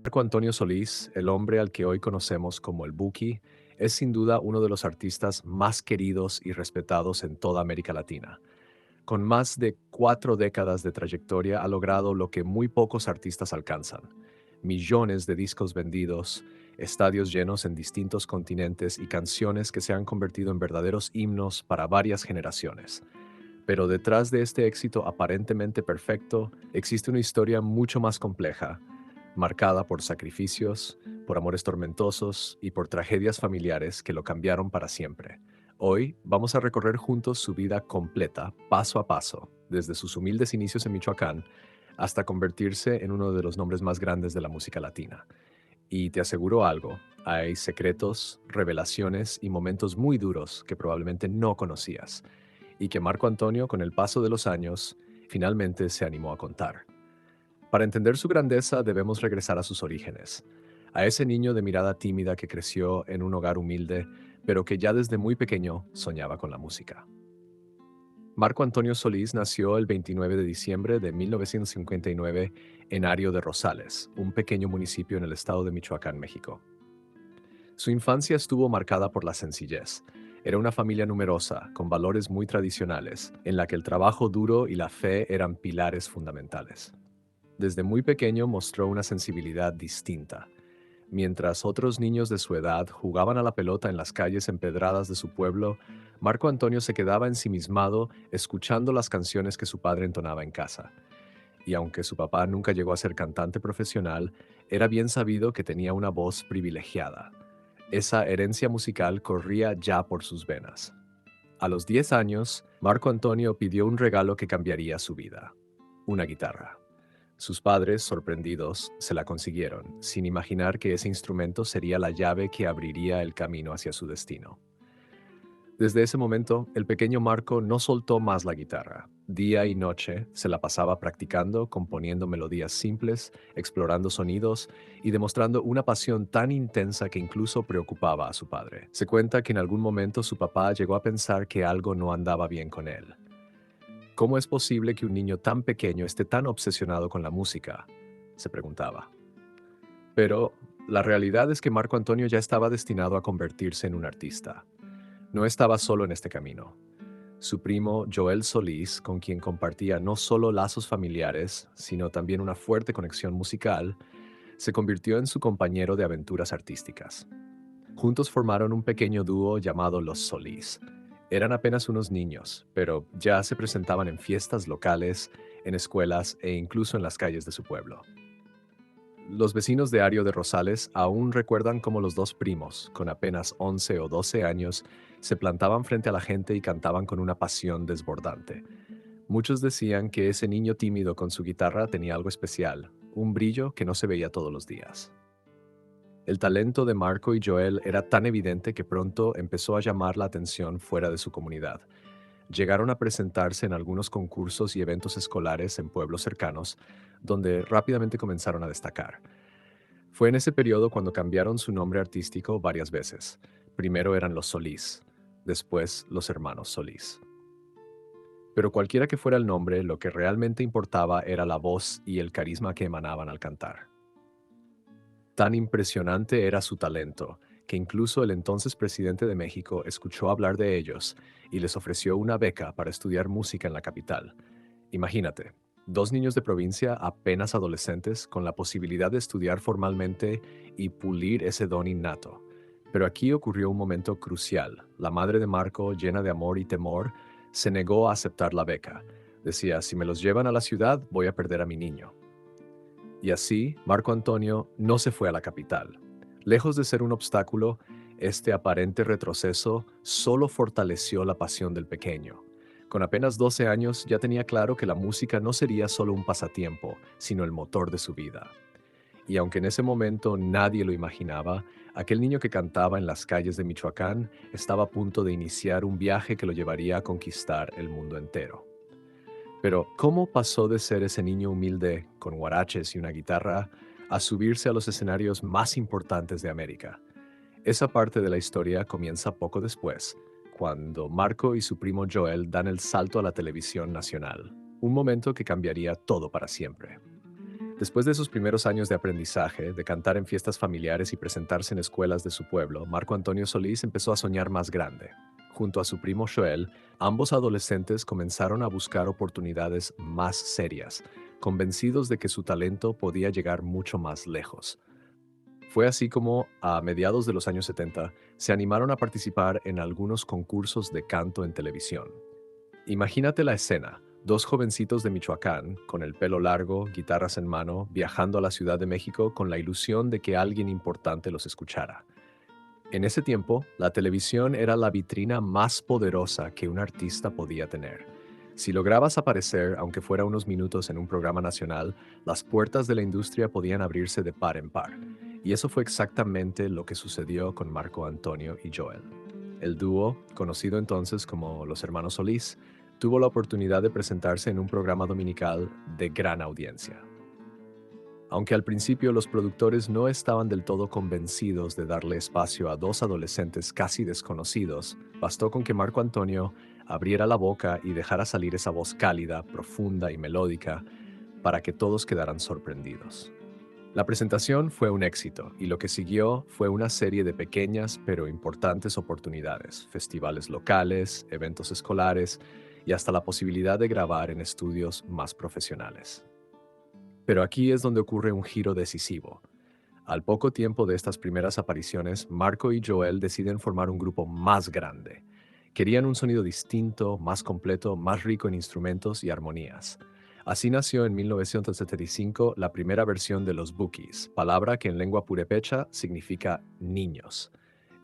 Marco Antonio Solís, el hombre al que hoy conocemos como el Buki, es sin duda uno de los artistas más queridos y respetados en toda América Latina. Con más de 4 décadas de trayectoria ha logrado lo que muy pocos artistas alcanzan: millones de discos vendidos, estadios llenos en distintos continentes y canciones que se han convertido en verdaderos himnos para varias generaciones. Pero detrás de este éxito aparentemente perfecto existe una historia mucho más compleja, marcada por sacrificios, por amores tormentosos y por tragedias familiares que lo cambiaron para siempre. Hoy vamos a recorrer juntos su vida completa, paso a paso, desde sus humildes inicios en Michoacán hasta convertirse en uno de los nombres más grandes de la música latina. Y te aseguro algo: hay secretos, revelaciones y momentos muy duros que probablemente no conocías, y que Marco Antonio, con el paso de los años, finalmente se animó a contar. Para entender su grandeza debemos regresar a sus orígenes, a ese niño de mirada tímida que creció en un hogar humilde, pero que ya desde muy pequeño soñaba con la música. Marco Antonio Solís nació el 29 de diciembre de 1959 en Ario de Rosales, un pequeño municipio en el estado de Michoacán, México. Su infancia estuvo marcada por la sencillez. Era una familia numerosa, con valores muy tradicionales, en la que el trabajo duro y la fe eran pilares fundamentales. Desde muy pequeño mostró una sensibilidad distinta. Mientras otros niños de su edad jugaban a la pelota en las calles empedradas de su pueblo, Marco Antonio se quedaba ensimismado escuchando las canciones que su padre entonaba en casa. Y aunque su papá nunca llegó a ser cantante profesional, era bien sabido que tenía una voz privilegiada. Esa herencia musical corría ya por sus venas. A los 10 años, Marco Antonio pidió un regalo que cambiaría su vida: una guitarra. Sus padres, sorprendidos, se la consiguieron, sin imaginar que ese instrumento sería la llave que abriría el camino hacia su destino. Desde ese momento, el pequeño Marco no soltó más la guitarra. Día y noche se la pasaba practicando, componiendo melodías simples, explorando sonidos y demostrando una pasión tan intensa que incluso preocupaba a su padre. Se cuenta que en algún momento su papá llegó a pensar que algo no andaba bien con él. ¿Cómo es posible que un niño tan pequeño esté tan obsesionado con la música?, se preguntaba. Pero la realidad es que Marco Antonio ya estaba destinado a convertirse en un artista. No estaba solo en este camino. Su primo Joel Solís, con quien compartía no solo lazos familiares, sino también una fuerte conexión musical, se convirtió en su compañero de aventuras artísticas. Juntos formaron un pequeño dúo llamado Los Solís. Eran apenas unos niños, pero ya se presentaban en fiestas locales, en escuelas e incluso en las calles de su pueblo. Los vecinos de Ario de Rosales aún recuerdan cómo los dos primos, con apenas 11 o 12 años, se plantaban frente a la gente y cantaban con una pasión desbordante. Muchos decían que ese niño tímido con su guitarra tenía algo especial, un brillo que no se veía todos los días. El talento de Marco y Joel era tan evidente que pronto empezó a llamar la atención fuera de su comunidad. Llegaron a presentarse en algunos concursos y eventos escolares en pueblos cercanos, donde rápidamente comenzaron a destacar. Fue en ese periodo cuando cambiaron su nombre artístico varias veces. Primero eran los Solís, después los hermanos Solís. Pero cualquiera que fuera el nombre, lo que realmente importaba era la voz y el carisma que emanaban al cantar. Tan impresionante era su talento, que incluso el entonces presidente de México escuchó hablar de ellos y les ofreció una beca para estudiar música en la capital. Imagínate, dos niños de provincia apenas adolescentes con la posibilidad de estudiar formalmente y pulir ese don innato. Pero aquí ocurrió un momento crucial. La madre de Marco, llena de amor y temor, se negó a aceptar la beca. Decía: si me los llevan a la ciudad, voy a perder a mi niño. Y así, Marco Antonio no se fue a la capital. Lejos de ser un obstáculo, este aparente retroceso solo fortaleció la pasión del pequeño. Con apenas 12 años ya tenía claro que la música no sería solo un pasatiempo, sino el motor de su vida. Y aunque en ese momento nadie lo imaginaba, aquel niño que cantaba en las calles de Michoacán estaba a punto de iniciar un viaje que lo llevaría a conquistar el mundo entero. Pero, ¿cómo pasó de ser ese niño humilde, con huaraches y una guitarra, a subirse a los escenarios más importantes de América? Esa parte de la historia comienza poco después, cuando Marco y su primo Joel dan el salto a la televisión nacional, un momento que cambiaría todo para siempre. Después de sus primeros años de aprendizaje, de cantar en fiestas familiares y presentarse en escuelas de su pueblo, Marco Antonio Solís empezó a soñar más grande. Junto a su primo Joel, ambos adolescentes comenzaron a buscar oportunidades más serias, convencidos de que su talento podía llegar mucho más lejos. Fue así como, a mediados de los años 70, se animaron a participar en algunos concursos de canto en televisión. Imagínate la escena: dos jovencitos de Michoacán, con el pelo largo, guitarras en mano, viajando a la Ciudad de México con la ilusión de que alguien importante los escuchara. En ese tiempo, la televisión era la vitrina más poderosa que un artista podía tener. Si lograbas aparecer, aunque fuera unos minutos en un programa nacional, las puertas de la industria podían abrirse de par en par. Y eso fue exactamente lo que sucedió con Marco Antonio y Joel. El dúo, conocido entonces como los Hermanos Solís, tuvo la oportunidad de presentarse en un programa dominical de gran audiencia. Aunque al principio los productores no estaban del todo convencidos de darle espacio a dos adolescentes casi desconocidos, bastó con que Marco Antonio abriera la boca y dejara salir esa voz cálida, profunda y melódica para que todos quedaran sorprendidos. La presentación fue un éxito y lo que siguió fue una serie de pequeñas pero importantes oportunidades: festivales locales, eventos escolares y hasta la posibilidad de grabar en estudios más profesionales. Pero aquí es donde ocurre un giro decisivo. Al poco tiempo de estas primeras apariciones, Marco y Joel deciden formar un grupo más grande. Querían un sonido distinto, más completo, más rico en instrumentos y armonías. Así nació en 1975 la primera versión de los Bookies, palabra que en lengua purépecha significa niños.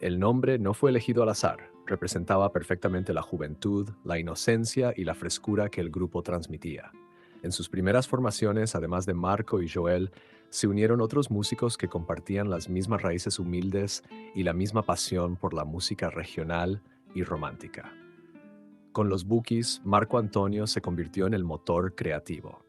El nombre no fue elegido al azar, representaba perfectamente la juventud, la inocencia y la frescura que el grupo transmitía. En sus primeras formaciones, además de Marco y Joel, se unieron otros músicos que compartían las mismas raíces humildes y la misma pasión por la música regional y romántica. Con los Bookies, Marco Antonio se convirtió en el motor creativo.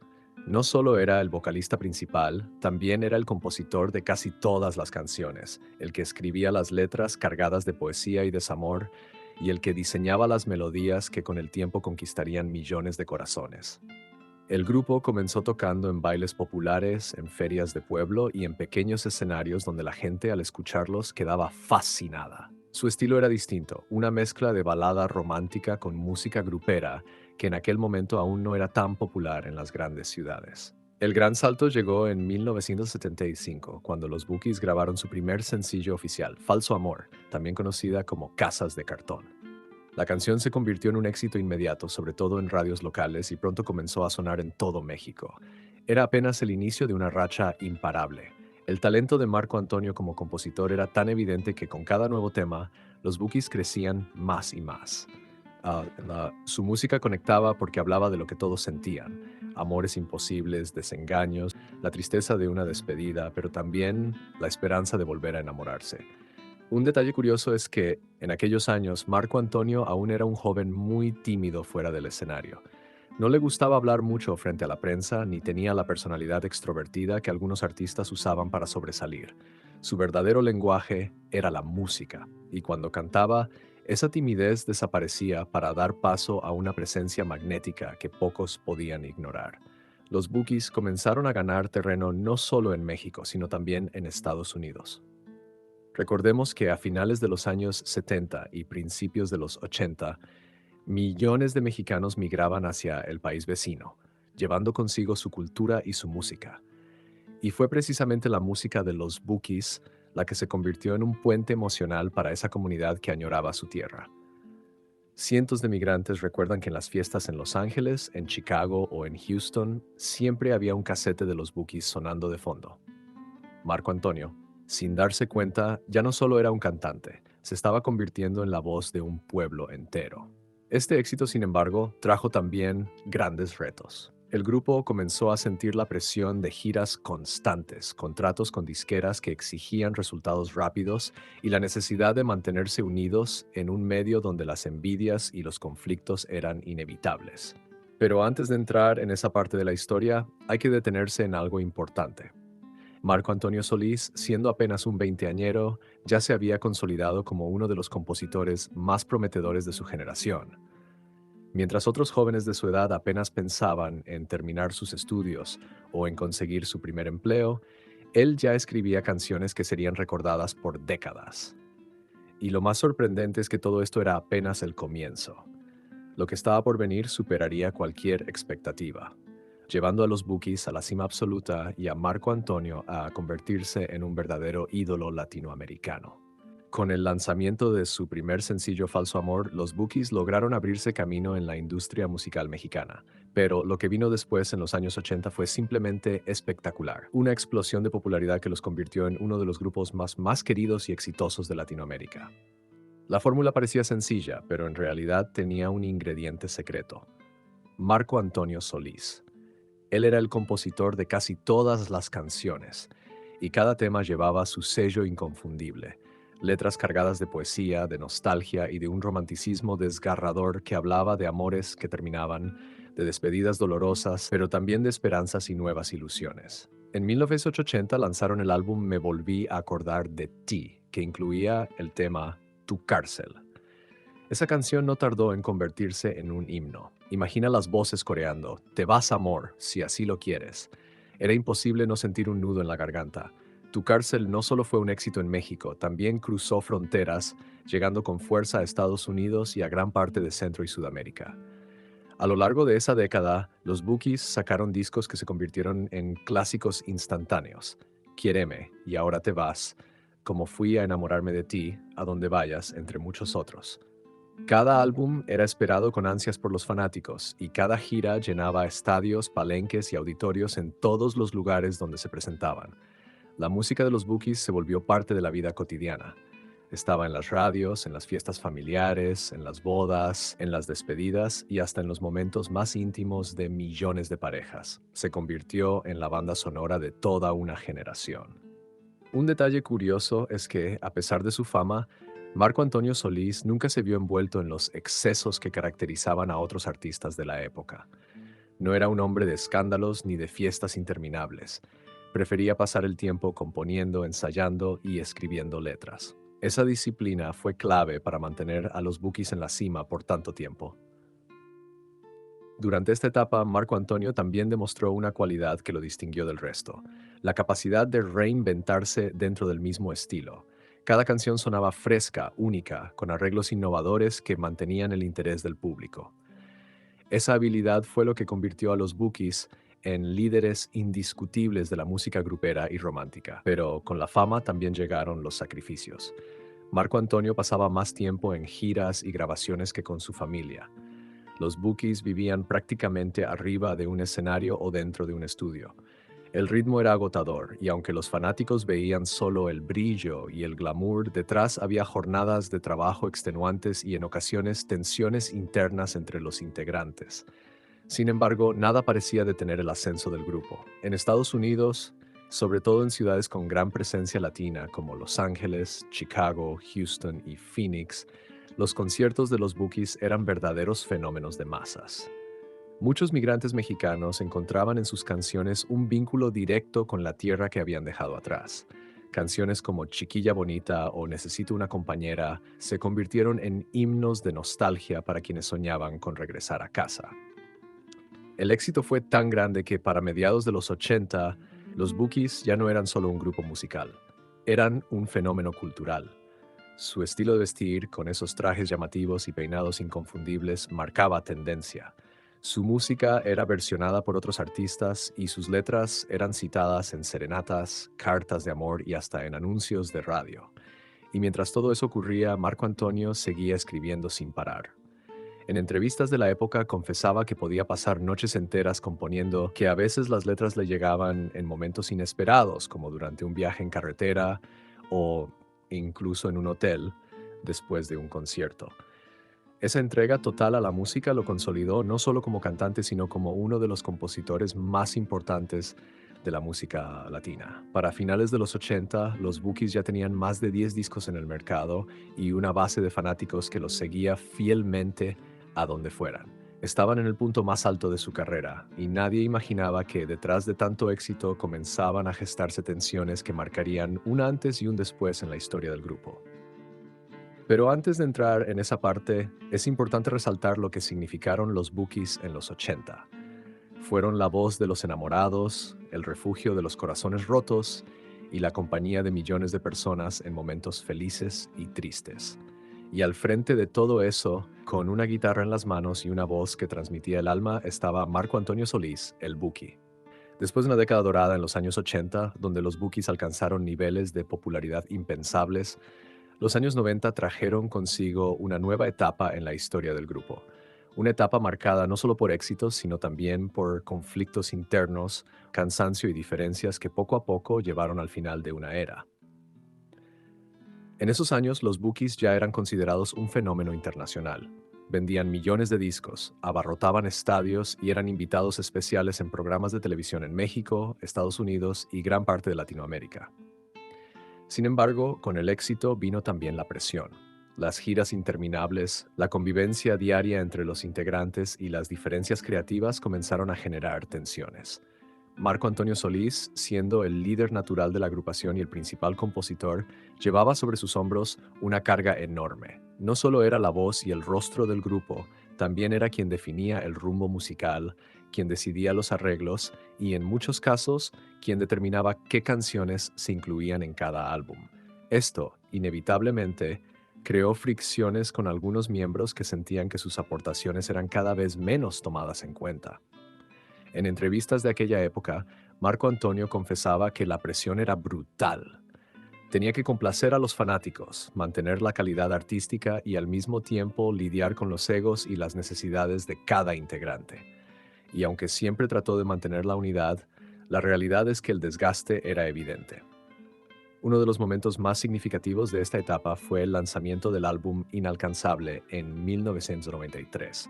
No solo era el vocalista principal, también era el compositor de casi todas las canciones, el que escribía las letras cargadas de poesía y desamor, y el que diseñaba las melodías que con el tiempo conquistarían millones de corazones. El grupo comenzó tocando en bailes populares, en ferias de pueblo y en pequeños escenarios donde la gente, al escucharlos, quedaba fascinada. Su estilo era distinto, una mezcla de balada romántica con música grupera que en aquel momento aún no era tan popular en las grandes ciudades. El gran salto llegó en 1975, cuando los Bookies grabaron su primer sencillo oficial, Falso Amor, también conocida como Casas de Cartón. La canción se convirtió en un éxito inmediato, sobre todo en radios locales, y pronto comenzó a sonar en todo México. Era apenas el inicio de una racha imparable. El talento de Marco Antonio como compositor era tan evidente que con cada nuevo tema, los Bookies crecían más y más. Su música conectaba porque hablaba de lo que todos sentían: amores imposibles, desengaños, la tristeza de una despedida, pero también la esperanza de volver a enamorarse. Un detalle curioso es que, en aquellos años, Marco Antonio aún era un joven muy tímido fuera del escenario. No le gustaba hablar mucho frente a la prensa, ni tenía la personalidad extrovertida que algunos artistas usaban para sobresalir. Su verdadero lenguaje era la música, y cuando cantaba, esa timidez desaparecía para dar paso a una presencia magnética que pocos podían ignorar. Los Bookies comenzaron a ganar terreno no solo en México, sino también en Estados Unidos. Recordemos que a finales de los años 70 y principios de los 80, millones de mexicanos migraban hacia el país vecino, llevando consigo su cultura y su música. Y fue precisamente la música de los Bookies la que se convirtió en un puente emocional para esa comunidad que añoraba su tierra. Cientos de migrantes recuerdan que en las fiestas en Los Ángeles, en Chicago o en Houston siempre había un casete de los Bookies sonando de fondo. Marco Antonio, sin darse cuenta, ya no solo era un cantante, se estaba convirtiendo en la voz de un pueblo entero. Este éxito, sin embargo, trajo también grandes retos. El grupo comenzó a sentir la presión de giras constantes, contratos con disqueras que exigían resultados rápidos y la necesidad de mantenerse unidos en un medio donde las envidias y los conflictos eran inevitables. Pero antes de entrar en esa parte de la historia, hay que detenerse en algo importante. Marco Antonio Solís, siendo apenas un veinteañero, ya se había consolidado como uno de los compositores más prometedores de su generación. Mientras otros jóvenes de su edad apenas pensaban en terminar sus estudios o en conseguir su primer empleo, él ya escribía canciones que serían recordadas por décadas. Y lo más sorprendente es que todo esto era apenas el comienzo. Lo que estaba por venir superaría cualquier expectativa, llevando a los Bukis a la cima absoluta y a Marco Antonio a convertirse en un verdadero ídolo latinoamericano. Con el lanzamiento de su primer sencillo Falso Amor, los Bukis lograron abrirse camino en la industria musical mexicana, pero lo que vino después en los años 80 fue simplemente espectacular, una explosión de popularidad que los convirtió en uno de los grupos más queridos y exitosos de Latinoamérica. La fórmula parecía sencilla, pero en realidad tenía un ingrediente secreto: Marco Antonio Solís. Él era el compositor de casi todas las canciones, y cada tema llevaba su sello inconfundible: letras cargadas de poesía, de nostalgia y de un romanticismo desgarrador que hablaba de amores que terminaban, de despedidas dolorosas, pero también de esperanzas y nuevas ilusiones. En 1980 lanzaron el álbum Me Volví a Acordar de Ti, que incluía el tema Tu Cárcel. Esa canción no tardó en convertirse en un himno. Imagina las voces coreando: Te vas, amor, si así lo quieres. Era imposible no sentir un nudo en la garganta. Tu Cárcel no solo fue un éxito en México, también cruzó fronteras, llegando con fuerza a Estados Unidos y a gran parte de Centro y Sudamérica. A lo largo de esa década, los Bukis sacaron discos que se convirtieron en clásicos instantáneos: Quiéreme y Ahora te vas, Como fui a enamorarme de ti, A donde vayas, entre muchos otros. Cada álbum era esperado con ansias por los fanáticos, y cada gira llenaba estadios, palenques y auditorios en todos los lugares donde se presentaban. La música de los Bukis se volvió parte de la vida cotidiana. Estaba en las radios, en las fiestas familiares, en las bodas, en las despedidas y hasta en los momentos más íntimos de millones de parejas. Se convirtió en la banda sonora de toda una generación. Un detalle curioso es que, a pesar de su fama, Marco Antonio Solís nunca se vio envuelto en los excesos que caracterizaban a otros artistas de la época. No era un hombre de escándalos ni de fiestas interminables. Prefería pasar el tiempo componiendo, ensayando y escribiendo letras. Esa disciplina fue clave para mantener a los Bukis en la cima por tanto tiempo. Durante esta etapa, Marco Antonio también demostró una cualidad que lo distinguió del resto: la capacidad de reinventarse dentro del mismo estilo. Cada canción sonaba fresca, única, con arreglos innovadores que mantenían el interés del público. Esa habilidad fue lo que convirtió a los Bukis en líderes indiscutibles de la música grupera y romántica. Pero con la fama también llegaron los sacrificios. Marco Antonio pasaba más tiempo en giras y grabaciones que con su familia. Los Bukis vivían prácticamente arriba de un escenario o dentro de un estudio. El ritmo era agotador, y aunque los fanáticos veían solo el brillo y el glamour, detrás había jornadas de trabajo extenuantes y en ocasiones tensiones internas entre los integrantes. Sin embargo, nada parecía detener el ascenso del grupo. En Estados Unidos, sobre todo en ciudades con gran presencia latina como Los Ángeles, Chicago, Houston y Phoenix, los conciertos de los Bukis eran verdaderos fenómenos de masas. Muchos migrantes mexicanos encontraban en sus canciones un vínculo directo con la tierra que habían dejado atrás. Canciones como Chiquilla Bonita o Necesito una compañera se convirtieron en himnos de nostalgia para quienes soñaban con regresar a casa. El éxito fue tan grande que para mediados de los 80, los Bukis ya no eran solo un grupo musical, eran un fenómeno cultural. Su estilo de vestir, con esos trajes llamativos y peinados inconfundibles, marcaba tendencia. Su música era versionada por otros artistas y sus letras eran citadas en serenatas, cartas de amor y hasta en anuncios de radio. Y mientras todo eso ocurría, Marco Antonio seguía escribiendo sin parar. En entrevistas de la época confesaba que podía pasar noches enteras componiendo, que a veces las letras le llegaban en momentos inesperados, como durante un viaje en carretera o incluso en un hotel después de un concierto. Esa entrega total a la música lo consolidó no solo como cantante, sino como uno de los compositores más importantes de la música latina. Para finales de los 80, los Bukis ya tenían más de 10 discos en el mercado y una base de fanáticos que los seguía fielmente a donde fueran. Estaban en el punto más alto de su carrera, y nadie imaginaba que detrás de tanto éxito comenzaban a gestarse tensiones que marcarían un antes y un después en la historia del grupo. Pero antes de entrar en esa parte, es importante resaltar lo que significaron los Bookies en los 80. Fueron la voz de los enamorados, el refugio de los corazones rotos y la compañía de millones de personas en momentos felices y tristes. Y al frente de todo eso, con una guitarra en las manos y una voz que transmitía el alma, estaba Marco Antonio Solís, el Buki. Después de una década dorada en los años 80, donde los Bookies alcanzaron niveles de popularidad impensables, los años 90 trajeron consigo una nueva etapa en la historia del grupo. Una etapa marcada no solo por éxitos, sino también por conflictos internos, cansancio y diferencias que poco a poco llevaron al final de una era. En esos años, los Bookies ya eran considerados un fenómeno internacional. Vendían millones de discos, abarrotaban estadios y eran invitados especiales en programas de televisión en México, Estados Unidos y gran parte de Latinoamérica. Sin embargo, con el éxito vino también la presión. Las giras interminables, la convivencia diaria entre los integrantes y las diferencias creativas comenzaron a generar tensiones. Marco Antonio Solís, siendo el líder natural de la agrupación y el principal compositor, llevaba sobre sus hombros una carga enorme. No solo era la voz y el rostro del grupo, también era quien definía el rumbo musical, quien decidía los arreglos y, en muchos casos, quien determinaba qué canciones se incluían en cada álbum. Esto, inevitablemente, creó fricciones con algunos miembros que sentían que sus aportaciones eran cada vez menos tomadas en cuenta. En entrevistas de aquella época, Marco Antonio confesaba que la presión era brutal. Tenía que complacer a los fanáticos, mantener la calidad artística y al mismo tiempo lidiar con los egos y las necesidades de cada integrante. Y aunque siempre trató de mantener la unidad, la realidad es que el desgaste era evidente. Uno de los momentos más significativos de esta etapa fue el lanzamiento del álbum Inalcanzable en 1993.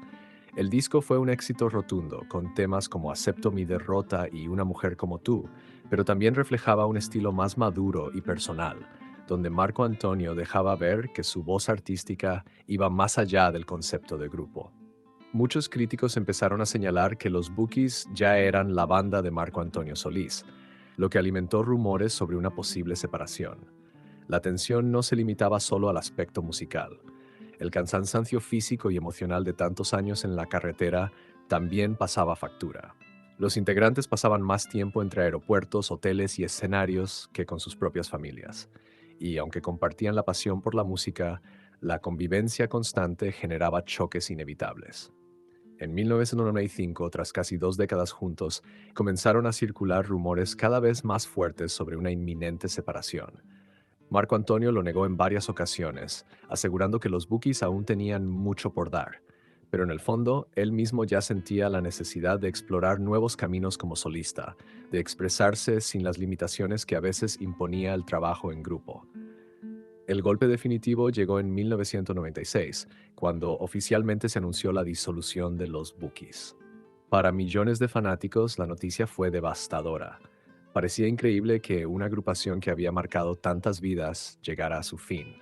El disco fue un éxito rotundo, con temas como Acepto mi derrota y Una mujer como tú, pero también reflejaba un estilo más maduro y personal, donde Marco Antonio dejaba ver que su voz artística iba más allá del concepto de grupo. Muchos críticos empezaron a señalar que los Bookies ya eran la banda de Marco Antonio Solís, lo que alimentó rumores sobre una posible separación. La tensión no se limitaba solo al aspecto musical. El cansancio físico y emocional de tantos años en la carretera también pasaba factura. Los integrantes pasaban más tiempo entre aeropuertos, hoteles y escenarios que con sus propias familias. Y aunque compartían la pasión por la música, la convivencia constante generaba choques inevitables. En 1995, tras casi 2 décadas juntos, comenzaron a circular rumores cada vez más fuertes sobre una inminente separación. Marco Antonio lo negó en varias ocasiones, asegurando que los Bookies aún tenían mucho por dar, pero en el fondo, él mismo ya sentía la necesidad de explorar nuevos caminos como solista, de expresarse sin las limitaciones que a veces imponía el trabajo en grupo. El golpe definitivo llegó en 1996, cuando oficialmente se anunció la disolución de los Bookies. Para millones de fanáticos, la noticia fue devastadora. Parecía increíble que una agrupación que había marcado tantas vidas llegara a su fin.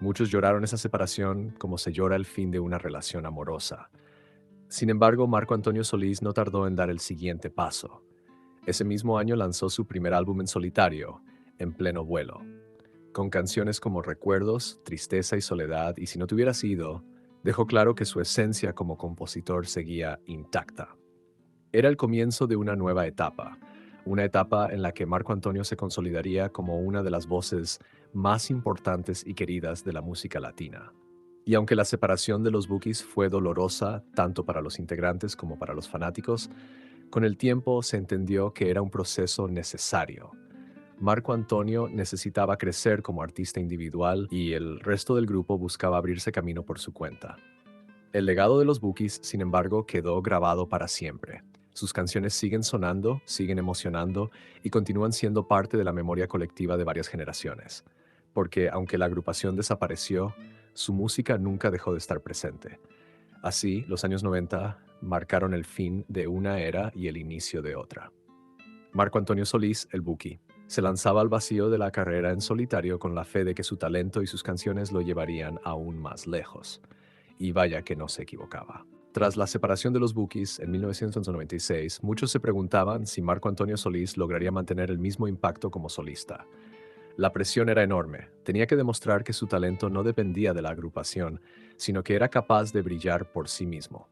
Muchos lloraron esa separación como se llora el fin de una relación amorosa. Sin embargo, Marco Antonio Solís no tardó en dar el siguiente paso. Ese mismo año lanzó su primer álbum en solitario, En pleno vuelo. Con canciones como Recuerdos, Tristeza y Soledad y Si no te hubieras ido, dejó claro que su esencia como compositor seguía intacta. Era el comienzo de una etapa en la que Marco Antonio se consolidaría como una de las voces más importantes y queridas de la música latina. Y aunque la separación de los Bookies fue dolorosa tanto para los integrantes como para los fanáticos, con el tiempo se entendió que era un proceso necesario. Marco Antonio necesitaba crecer como artista individual y el resto del grupo buscaba abrirse camino por su cuenta. El legado de los Bookies, sin embargo, quedó grabado para siempre. Sus canciones siguen sonando, siguen emocionando y continúan siendo parte de la memoria colectiva de varias generaciones. Porque aunque la agrupación desapareció, su música nunca dejó de estar presente. Así, los años 90 marcaron el fin de una era y el inicio de otra. Marco Antonio Solís, el Buki, se lanzaba al vacío de la carrera en solitario con la fe de que su talento y sus canciones lo llevarían aún más lejos. Y vaya que no se equivocaba. Tras la separación de los Bookies en 1996, muchos se preguntaban si Marco Antonio Solís lograría mantener el mismo impacto como solista. La presión era enorme. Tenía que demostrar que su talento no dependía de la agrupación, sino que era capaz de brillar por sí mismo.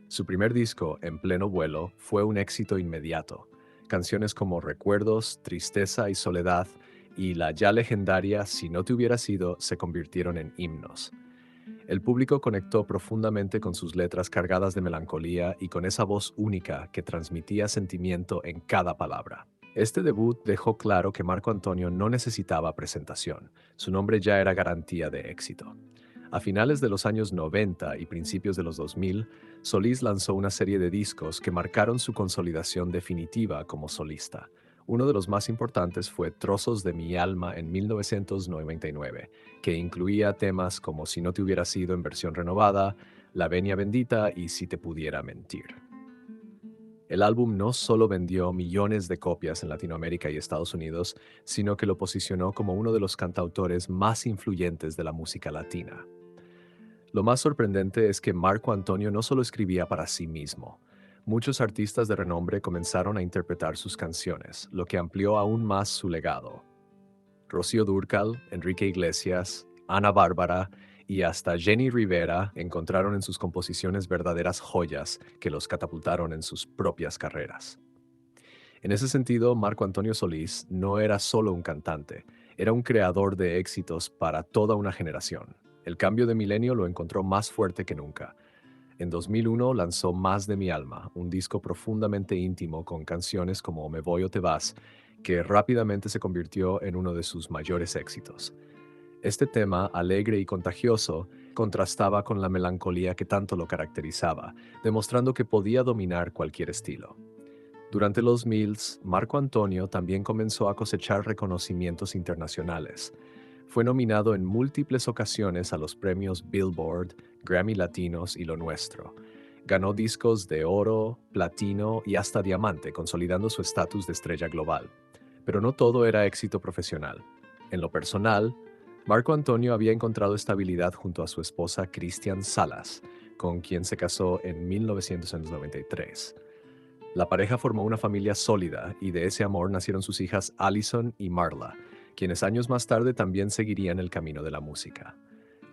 Su primer disco, En pleno vuelo, fue un éxito inmediato. Canciones como Recuerdos, Tristeza y Soledad y la ya legendaria Si no te hubiera sido se convirtieron en himnos. El público conectó profundamente con sus letras cargadas de melancolía y con esa voz única que transmitía sentimiento en cada palabra. Este debut dejó claro que Marco Antonio no necesitaba presentación. Su nombre ya era garantía de éxito. A finales de los años 90 y principios de los 2000, Solís lanzó una serie de discos que marcaron su consolidación definitiva como solista. Uno de los más importantes fue Trozos de mi alma en 1999, que incluía temas como Si no te hubiera sido en versión renovada, La venia bendita y Si te pudiera mentir. El álbum no solo vendió millones de copias en Latinoamérica y Estados Unidos, sino que lo posicionó como uno de los cantautores más influyentes de la música latina. Lo más sorprendente es que Marco Antonio no solo escribía para sí mismo. Muchos artistas de renombre comenzaron a interpretar sus canciones, lo que amplió aún más su legado. Rocío Dúrcal, Enrique Iglesias, Ana Bárbara y hasta Jenny Rivera encontraron en sus composiciones verdaderas joyas que los catapultaron en sus propias carreras. En ese sentido, Marco Antonio Solís no era solo un cantante, era un creador de éxitos para toda una generación. El cambio de milenio lo encontró más fuerte que nunca. En 2001 lanzó Más de mi alma, un disco profundamente íntimo con canciones como Me voy o te vas, que rápidamente se convirtió en uno de sus mayores éxitos. Este tema, alegre y contagioso, contrastaba con la melancolía que tanto lo caracterizaba, demostrando que podía dominar cualquier estilo. Durante los Mills, Marco Antonio también comenzó a cosechar reconocimientos internacionales. Fue nominado en múltiples ocasiones a los premios Billboard, Grammy Latinos y Lo Nuestro. Ganó discos de oro, platino y hasta diamante, consolidando su estatus de estrella global. Pero no todo era éxito profesional. En lo personal, Marco Antonio había encontrado estabilidad junto a su esposa Cristian Salas, con quien se casó en 1993. La pareja formó una familia sólida y de ese amor nacieron sus hijas Allison y Marla, quienes años más tarde también seguirían el camino de la música.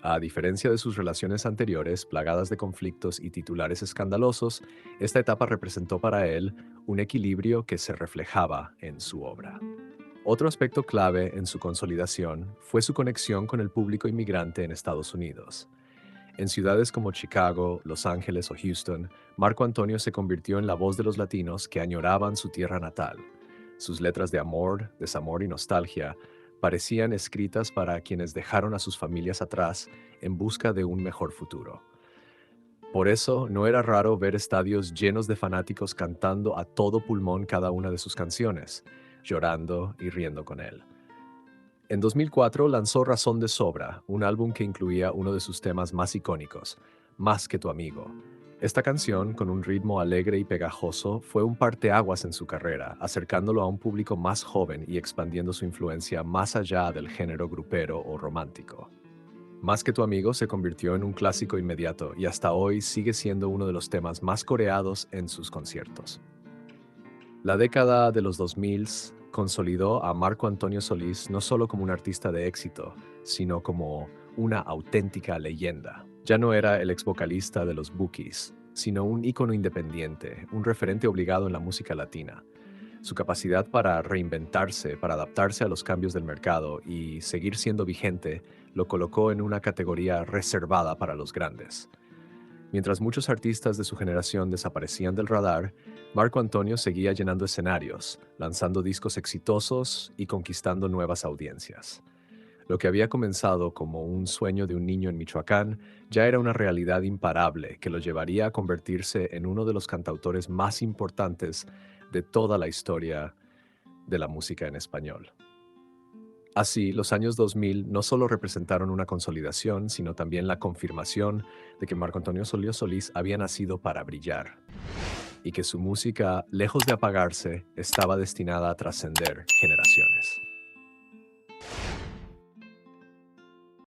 A diferencia de sus relaciones anteriores, plagadas de conflictos y titulares escandalosos, esta etapa representó para él un equilibrio que se reflejaba en su obra. Otro aspecto clave en su consolidación fue su conexión con el público inmigrante en Estados Unidos. En ciudades como Chicago, Los Ángeles o Houston, Marco Antonio se convirtió en la voz de los latinos que añoraban su tierra natal. Sus letras de amor, desamor y nostalgia parecían escritas para quienes dejaron a sus familias atrás en busca de un mejor futuro. Por eso, no era raro ver estadios llenos de fanáticos cantando a todo pulmón cada una de sus canciones, llorando y riendo con él. En 2004 lanzó Razón de Sobra, un álbum que incluía uno de sus temas más icónicos, Más que tu amigo. Esta canción, con un ritmo alegre y pegajoso, fue un parteaguas en su carrera, acercándolo a un público más joven y expandiendo su influencia más allá del género grupero o romántico. Más que tu amigo se convirtió en un clásico inmediato y hasta hoy sigue siendo uno de los temas más coreados en sus conciertos. La década de los 2000 consolidó a Marco Antonio Solís no solo como un artista de éxito, sino como una auténtica leyenda. Ya no era el ex vocalista de los Bookies, sino un ícono independiente, un referente obligado en la música latina. Su capacidad para reinventarse, para adaptarse a los cambios del mercado y seguir siendo vigente lo colocó en una categoría reservada para los grandes. Mientras muchos artistas de su generación desaparecían del radar, Marco Antonio seguía llenando escenarios, lanzando discos exitosos y conquistando nuevas audiencias. Lo que había comenzado como un sueño de un niño en Michoacán ya era una realidad imparable que lo llevaría a convertirse en uno de los cantautores más importantes de toda la historia de la música en español. Así, los años 2000 no solo representaron una consolidación, sino también la confirmación de que Marco Antonio Solís Solís había nacido para brillar y que su música, lejos de apagarse, estaba destinada a trascender generaciones.